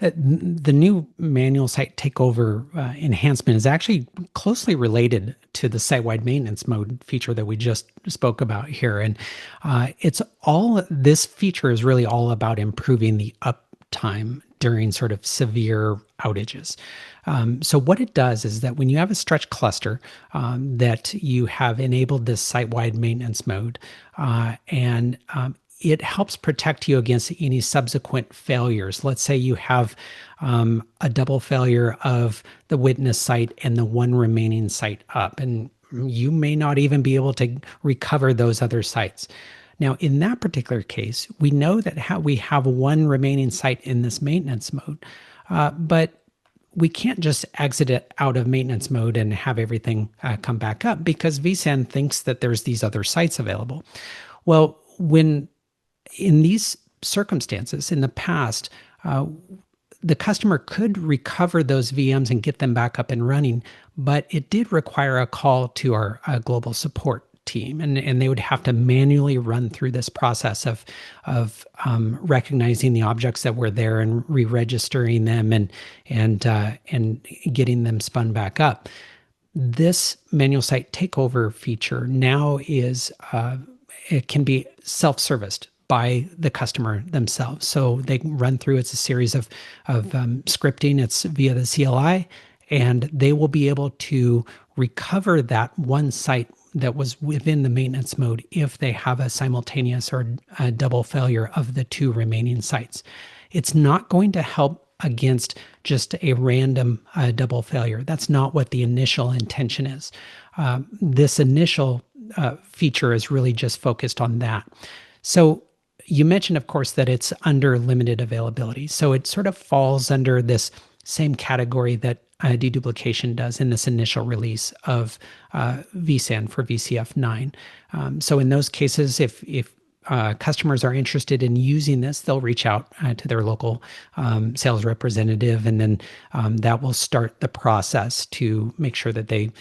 The new manual site takeover enhancement is actually closely related to the site-wide maintenance mode feature that we just spoke about here. And this feature is really all about improving the uptime during sort of severe outages. So what it does is that when you have a stretch cluster that you have enabled this site-wide maintenance mode, and it helps protect you against any subsequent failures. Let's say you have a double failure of the witness site and the one remaining site up, and you may not even be able to recover those other sites. Now, in that particular case, we know that we have one remaining site in this maintenance mode, but we can't just exit it out of maintenance mode and have everything come back up because vSAN thinks that there's these other sites available. Well, in these circumstances, in the past, the customer could recover those VMs and get them back up and running, but it did require a call to our global support team, and they would have to manually run through this process of recognizing the objects that were there and re-registering them and getting them spun back up. This manual site takeover feature now it can be self-serviced by the customer themselves. So they run through, it's a series of scripting, it's via the CLI, and they will be able to recover that one site that was within the maintenance mode if they have a simultaneous or a double failure of the two remaining sites. It's not going to help against just a random double failure. That's not what the initial intention is. This initial feature is really just focused on that. So you mentioned, of course, that it's under limited availability. So it sort of falls under this same category that deduplication does in this initial release of vSAN for VCF 9. So in those cases, if customers are interested in using this, they'll reach out to their local sales representative, and then that will start the process to make sure that they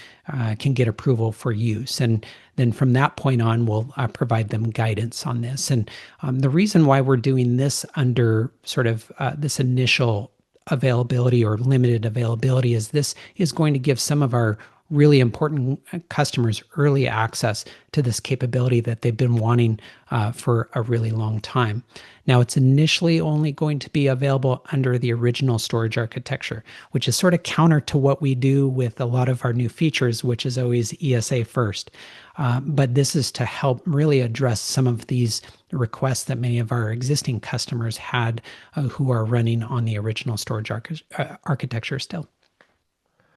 can get approval for use. And then from that point on, we'll provide them guidance on this. And the reason why we're doing this under sort of this initial availability or limited availability is this is going to give some of our really important customers early access to this capability that they've been wanting for a really long time. Now, it's initially only going to be available under the original storage architecture, which is sort of counter to what we do with a lot of our new features, which is always ESA first. But this is to help really address some of these requests that many of our existing customers had who are running on the original storage architecture still.